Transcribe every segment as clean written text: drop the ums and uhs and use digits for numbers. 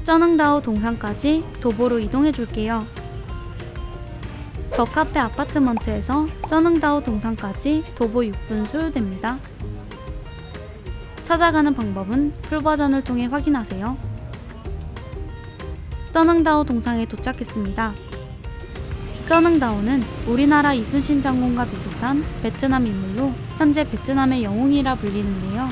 쩌능다오 동산까지 도보로 이동해 줄게요. 더 카페 아파트먼트에서 쩌능다오 동산까지 도보 6분 소요됩니다. 찾아가는 방법은 풀버전을 통해 확인하세요. 쩌능다오 동상에 도착했습니다. 쩌능다오는 우리나라 이순신 장군과 비슷한 베트남 인물로 현재 베트남의 영웅이라 불리는데요.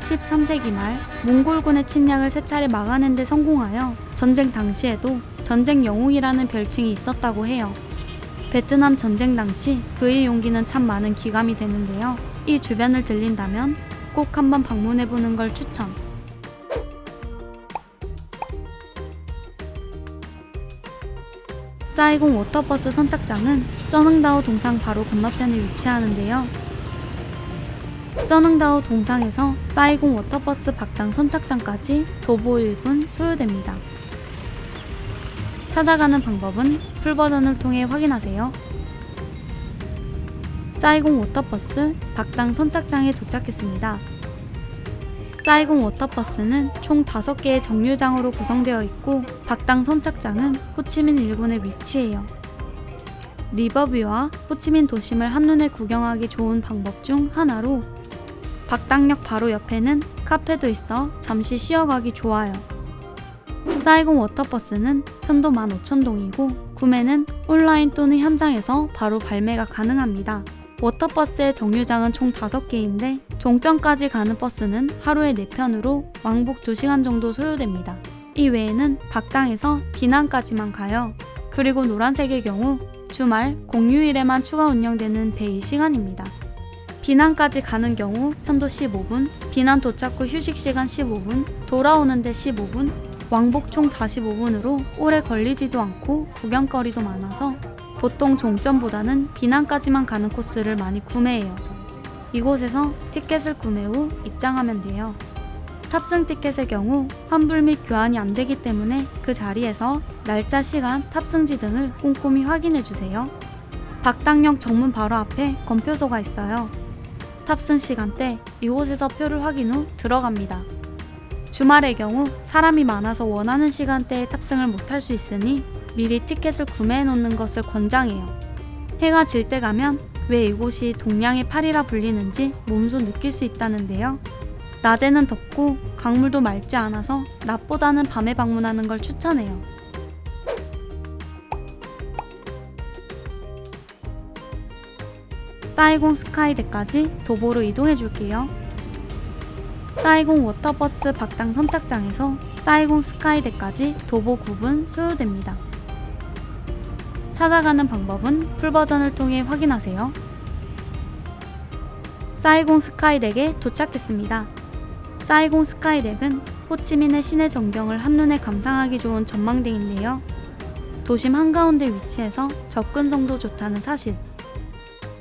13세기 말 몽골군의 침략을 3차례 막아낸 데 성공하여 전쟁 당시에도 전쟁 영웅이라는 별칭이 있었다고 해요. 베트남 전쟁 당시 그의 용기는 참 많은 기감이 되는데요. 이 주변을 들린다면 꼭 한번 방문해보는 걸 추천! 사이공 워터버스 선착장은 쩌능다오 동상 바로 건너편에 위치하는데요. 쩌능다오 동상에서 사이공 워터버스 박당 선착장까지 도보 1분 소요됩니다. 찾아가는 방법은 풀버전을 통해 확인하세요. 사이공 워터버스 박당 선착장에 도착했습니다. 사이공 워터버스는 총 5개의 정류장으로 구성되어 있고 박당 선착장은 호치민 일군에 위치해요. 리버뷰와 호치민 도심을 한눈에 구경하기 좋은 방법 중 하나로 박당역 바로 옆에는 카페도 있어 잠시 쉬어가기 좋아요. 사이공 워터버스는 편도 15,000동이고 구매는 온라인 또는 현장에서 바로 발매가 가능합니다. 워터버스의 정류장은 총 5개인데 종점까지 가는 버스는 하루에 4편으로 왕복 2시간 정도 소요됩니다. 이 외에는 박당에서 비난까지만 가요. 그리고 노란색의 경우 주말, 공휴일에만 추가 운영되는 배의 시간입니다. 비난까지 가는 경우 편도 15분, 비난 도착 후 휴식시간 15분, 돌아오는데 15분, 왕복 총 45분으로 오래 걸리지도 않고 구경거리도 많아서 보통 종점보다는 비난까지만 가는 코스를 많이 구매해요. 이곳에서 티켓을 구매 후 입장하면 돼요. 탑승 티켓의 경우 환불 및 교환이 안 되기 때문에 그 자리에서 날짜, 시간, 탑승지 등을 꼼꼼히 확인해 주세요. 박당역 정문 바로 앞에 검표소가 있어요. 탑승 시간대 이곳에서 표를 확인 후 들어갑니다. 주말의 경우 사람이 많아서 원하는 시간대에 탑승을 못할 수 있으니 미리 티켓을 구매해 놓는 것을 권장해요. 해가 질 때 가면 왜 이곳이 동양의 파리라 불리는지 몸소 느낄 수 있다는데요. 낮에는 덥고 강물도 맑지 않아서 낮보다는 밤에 방문하는 걸 추천해요. 사이공 스카이대까지 도보로 이동해 줄게요. 사이공 워터버스 박당 선착장에서 사이공 스카이대까지 도보 9분 소요됩니다. 찾아가는 방법은 풀버전을 통해 확인하세요. 사이공 스카이덱에 도착했습니다. 사이공 스카이덱은 호치민의 시내 전경을 한눈에 감상하기 좋은 전망대인데요. 도심 한가운데 위치해서 접근성도 좋다는 사실.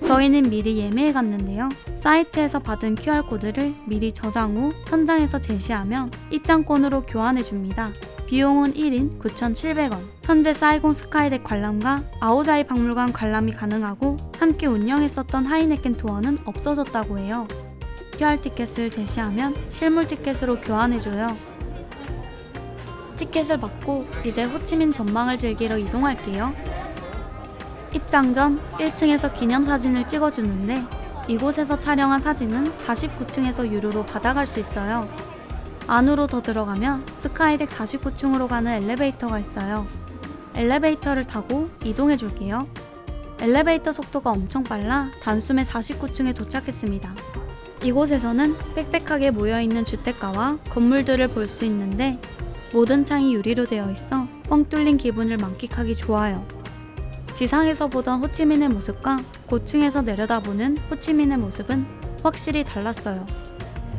저희는 미리 예매해 갔는데요. 사이트에서 받은 QR코드를 미리 저장 후 현장에서 제시하면 입장권으로 교환해 줍니다. 비용은 1인 9,700원. 현재 사이공 스카이덱 관람과 아오자이 박물관 관람이 가능하고 함께 운영했었던 하이네켄 투어는 없어졌다고 해요. QR 티켓을 제시하면 실물 티켓으로 교환해줘요. 티켓을 받고 이제 호치민 전망을 즐기러 이동할게요. 입장 전 1층에서 기념사진을 찍어주는데 이곳에서 촬영한 사진은 49층에서 유료로 받아갈 수 있어요. 안으로 더 들어가면 스카이덱 49층으로 가는 엘리베이터가 있어요. 엘리베이터를 타고 이동해 줄게요. 엘리베이터 속도가 엄청 빨라 단숨에 49층에 도착했습니다. 이곳에서는 빽빽하게 모여있는 주택가와 건물들을 볼 수 있는데 모든 창이 유리로 되어 있어 뻥 뚫린 기분을 만끽하기 좋아요. 지상에서 보던 호치민의 모습과 고층에서 내려다보는 호치민의 모습은 확실히 달랐어요.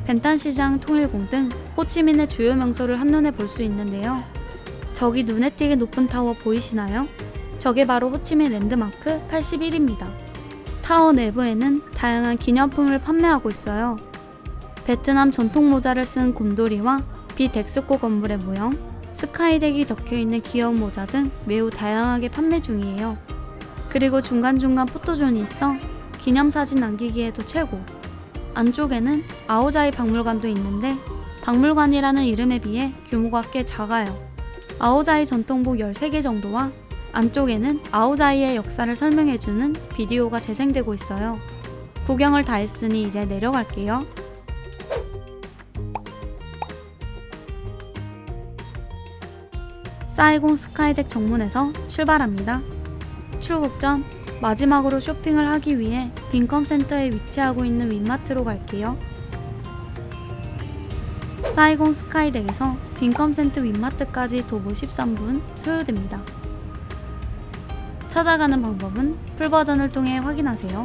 벤탄시장, 통일궁 등 호치민의 주요 명소를 한눈에 볼 수 있는데요. 저기 눈에 띄게 높은 타워 보이시나요? 저게 바로 호치민 랜드마크 81입니다. 타워 내부에는 다양한 기념품을 판매하고 있어요. 베트남 전통 모자를 쓴 곰돌이와 비덱스코 건물의 모형, 스카이덱이 적혀있는 귀여운 모자 등 매우 다양하게 판매 중이에요. 그리고 중간중간 포토존이 있어 기념사진 남기기에도 최고. 안쪽에는 아오자이 박물관도 있는데 박물관이라는 이름에 비해 규모가 꽤 작아요. 아오자이 전통복 13개 정도와 안쪽에는 아오자이의 역사를 설명해주는 비디오가 재생되고 있어요. 구경을 다 했으니 이제 내려갈게요. 사이공 스카이덱 정문에서 출발합니다. 출국 전 마지막으로 쇼핑을 하기 위해 빈컴센터에 위치하고 있는 윈마트로 갈게요. 사이공 스카이덱에서 빈컴센터 윈마트까지 도보 13분 소요됩니다. 찾아가는 방법은 풀버전을 통해 확인하세요.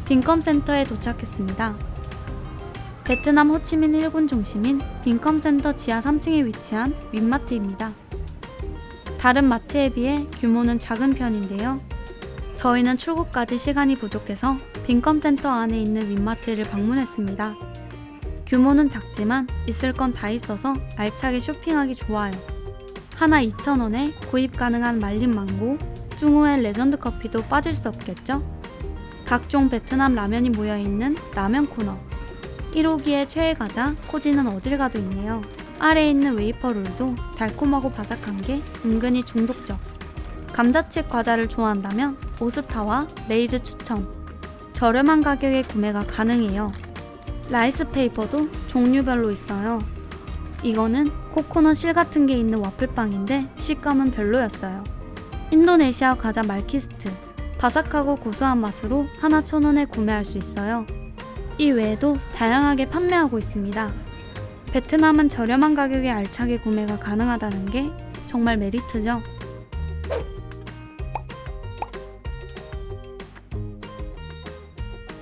빈컴센터에 도착했습니다. 베트남 호치민 일군 중심인 빈컴센터 지하 3층에 위치한 윈마트입니다. 다른 마트에 비해 규모는 작은 편인데요. 저희는 출국까지 시간이 부족해서 빈컴센터 안에 있는 윈마트를 방문했습니다. 규모는 작지만 있을 건 다 있어서 알차게 쇼핑하기 좋아요. 하나 2,000원에 구입 가능한 말린 망고, 중후의 레전드 커피도 빠질 수 없겠죠? 각종 베트남 라면이 모여있는 라면 코너. 1호기의 최애 과자 코지는 어딜 가도 있네요. 아래에 있는 웨이퍼 롤도 달콤하고 바삭한 게 은근히 중독적. 감자칩 과자를 좋아한다면 오스타와 레이즈 추천. 저렴한 가격에 구매가 가능해요. 라이스 페이퍼도 종류별로 있어요. 이거는 코코넛 실 같은 게 있는 와플빵인데 식감은 별로였어요. 인도네시아 과자 말키스트. 바삭하고 고소한 맛으로 하나 1,000원에 구매할 수 있어요. 이 외에도 다양하게 판매하고 있습니다. 베트남은 저렴한 가격에 알차게 구매가 가능하다는 게 정말 메리트죠.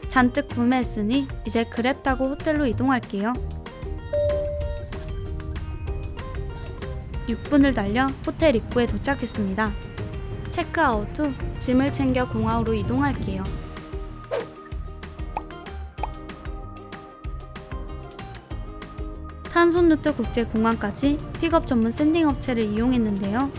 잔뜩 구매했으니 이제 그랩 타고 호텔로 이동할게요. 6분을 달려 호텔 입구에 도착했습니다. 체크아웃 후 짐을 챙겨 공항으로 이동할게요. 탄손루트 국제공항까지 픽업 전문 샌딩 업체를 이용했는데요.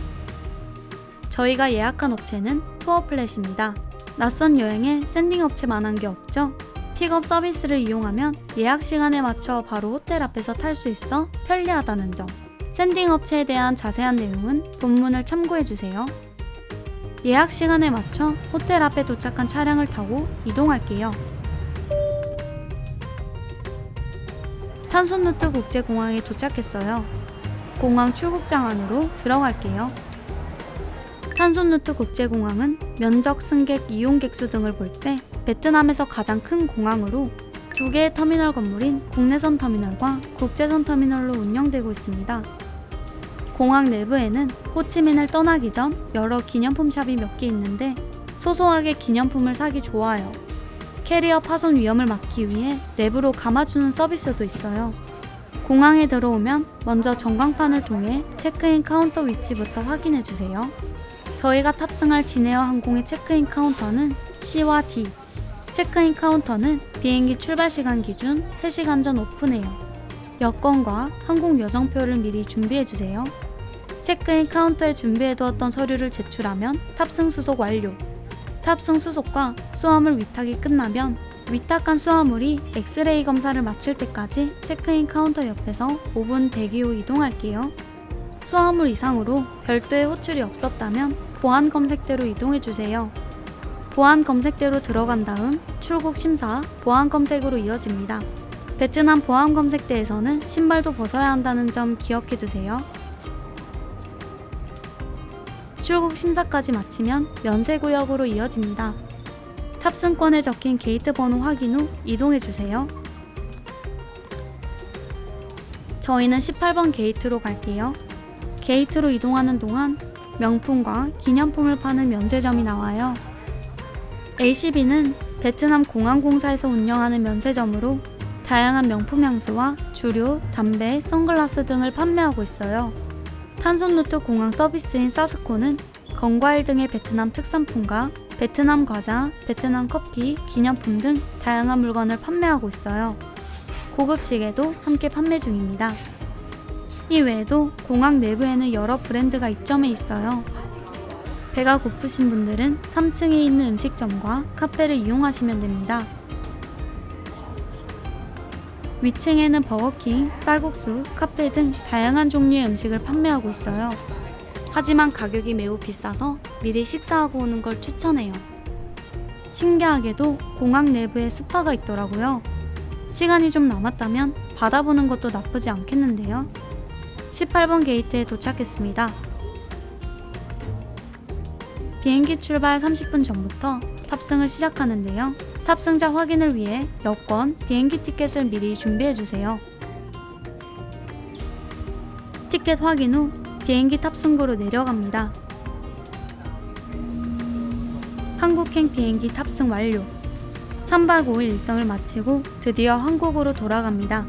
저희가 예약한 업체는 투어플랫입니다. 낯선 여행에 샌딩 업체만한 게 없죠. 픽업 서비스를 이용하면 예약 시간에 맞춰 바로 호텔 앞에서 탈 수 있어 편리하다는 점. 샌딩 업체에 대한 자세한 내용은 본문을 참고해주세요. 예약 시간에 맞춰 호텔 앞에 도착한 차량을 타고 이동할게요. 탄손루트 국제공항에 도착했어요. 공항 출국장 안으로 들어갈게요. 탄손루트 국제공항은 면적, 승객, 이용객 수 등을 볼 때 베트남에서 가장 큰 공항으로 2개의 터미널 건물인 국내선 터미널과 국제선 터미널로 운영되고 있습니다. 공항 내부에는 호치민을 떠나기 전 여러 기념품 샵이 몇 개 있는데 소소하게 기념품을 사기 좋아요. 캐리어 파손 위험을 막기 위해 랩으로 감아주는 서비스도 있어요. 공항에 들어오면 먼저 전광판을 통해 체크인 카운터 위치부터 확인해주세요. 저희가 탑승할 진에어 항공의 체크인 카운터는 C와 D. 체크인 카운터는 비행기 출발 시간 기준 3시간 전 오픈해요. 여권과 항공 여정표를 미리 준비해주세요. 체크인 카운터에 준비해두었던 서류를 제출하면 탑승 수속 완료. 탑승 수속과 수화물 위탁이 끝나면 위탁한 수화물이 엑스레이 검사를 마칠 때까지 체크인 카운터 옆에서 5분 대기 후 이동할게요. 수화물 이상으로 별도의 호출이 없었다면 보안 검색대로 이동해주세요. 보안 검색대로 들어간 다음 출국 심사, 보안 검색으로 이어집니다. 베트남 보안 검색대에서는 신발도 벗어야 한다는 점 기억해두세요. 출국 심사까지 마치면 면세구역으로 이어집니다. 탑승권에 적힌 게이트 번호 확인 후 이동해주세요. 저희는 18번 게이트로 갈게요. 게이트로 이동하는 동안 명품과 기념품을 파는 면세점이 나와요. ACB는 베트남 공항공사에서 운영하는 면세점으로 다양한 명품 향수와 주류, 담배, 선글라스 등을 판매하고 있어요. 탄손루트 공항 서비스인 사스코는 건과일 등의 베트남 특산품과 베트남 과자, 베트남 커피, 기념품 등 다양한 물건을 판매하고 있어요. 고급 시계도 함께 판매 중입니다. 이 외에도 공항 내부에는 여러 브랜드가 입점해 있어요. 배가 고프신 분들은 3층에 있는 음식점과 카페를 이용하시면 됩니다. 위층에는 버거킹, 쌀국수, 카페 등 다양한 종류의 음식을 판매하고 있어요. 하지만 가격이 매우 비싸서 미리 식사하고 오는 걸 추천해요. 신기하게도 공항 내부에 스파가 있더라고요. 시간이 좀 남았다면 받아보는 것도 나쁘지 않겠는데요. 18번 게이트에 도착했습니다. 비행기 출발 30분 전부터 탑승을 시작하는데요. 탑승자 확인을 위해 여권, 비행기 티켓을 미리 준비해주세요. 티켓 확인 후 비행기 탑승구로 내려갑니다. 한국행 비행기 탑승 완료. 3박 5일 일정을 마치고 드디어 한국으로 돌아갑니다.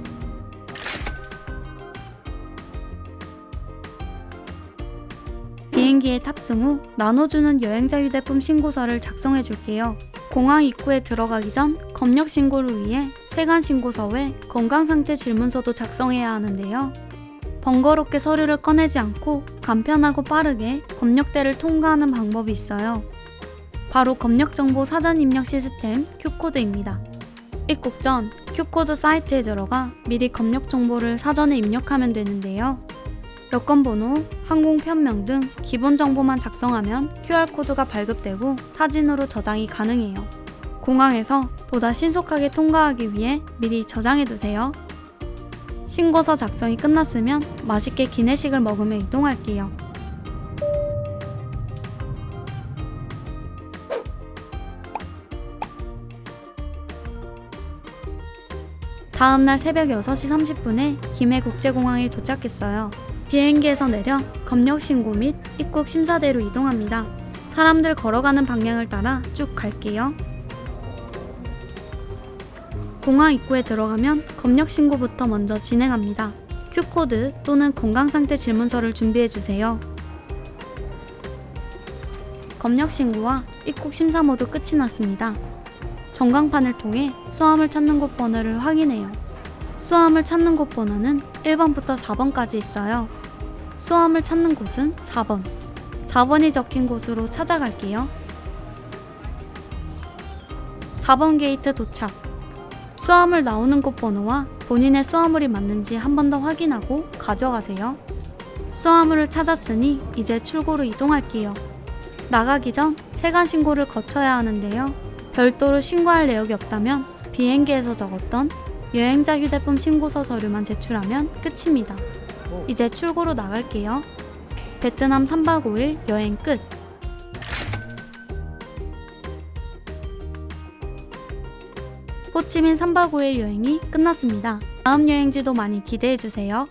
비행기에 탑승 후 나눠주는 여행자 휴대폰 신고서를 작성해 줄게요. 공항 입구에 들어가기 전 검역 신고를 위해 세관 신고서 외 건강상태 질문서도 작성해야 하는데요. 번거롭게 서류를 꺼내지 않고 간편하고 빠르게 검역대를 통과하는 방법이 있어요. 바로 검역정보 사전 입력 시스템 Q코드입니다. 입국 전 Q코드 사이트에 들어가 미리 검역 정보를 사전에 입력하면 되는데요. 여권번호, 항공편명 등 기본 정보만 작성하면 QR코드가 발급되고 사진으로 저장이 가능해요. 공항에서 보다 신속하게 통과하기 위해 미리 저장해두세요. 신고서 작성이 끝났으면 맛있게 기내식을 먹으며 이동할게요. 다음날 새벽 6시 30분에 김해국제공항에 도착했어요. 비행기에서 내려 검역신고 및 입국 심사대로 이동합니다. 사람들 걸어가는 방향을 따라 쭉 갈게요. 공항 입구에 들어가면 검역신고부터 먼저 진행합니다. Q코드 또는 건강상태 질문서를 준비해주세요. 검역신고와 입국심사 모두 끝이 났습니다. 전광판을 통해 수화물 찾는 곳 번호를 확인해요. 수화물 찾는 곳 번호는 1번부터 4번까지 있어요. 수화물 찾는 곳은 4번. 4번이 적힌 곳으로 찾아갈게요. 4번 게이트 도착. 수화물 나오는 곳 번호와 본인의 수화물이 맞는지 한 번 더 확인하고 가져가세요. 수화물을 찾았으니 이제 출구로 이동할게요. 나가기 전 세관 신고를 거쳐야 하는데요. 별도로 신고할 내역이 없다면 비행기에서 적었던 여행자 휴대폰 신고서 서류만 제출하면 끝입니다. 이제 출구로 나갈게요. 베트남 3박 5일 여행 끝! 호치민 3박 5일 여행이 끝났습니다. 다음 여행지도 많이 기대해주세요.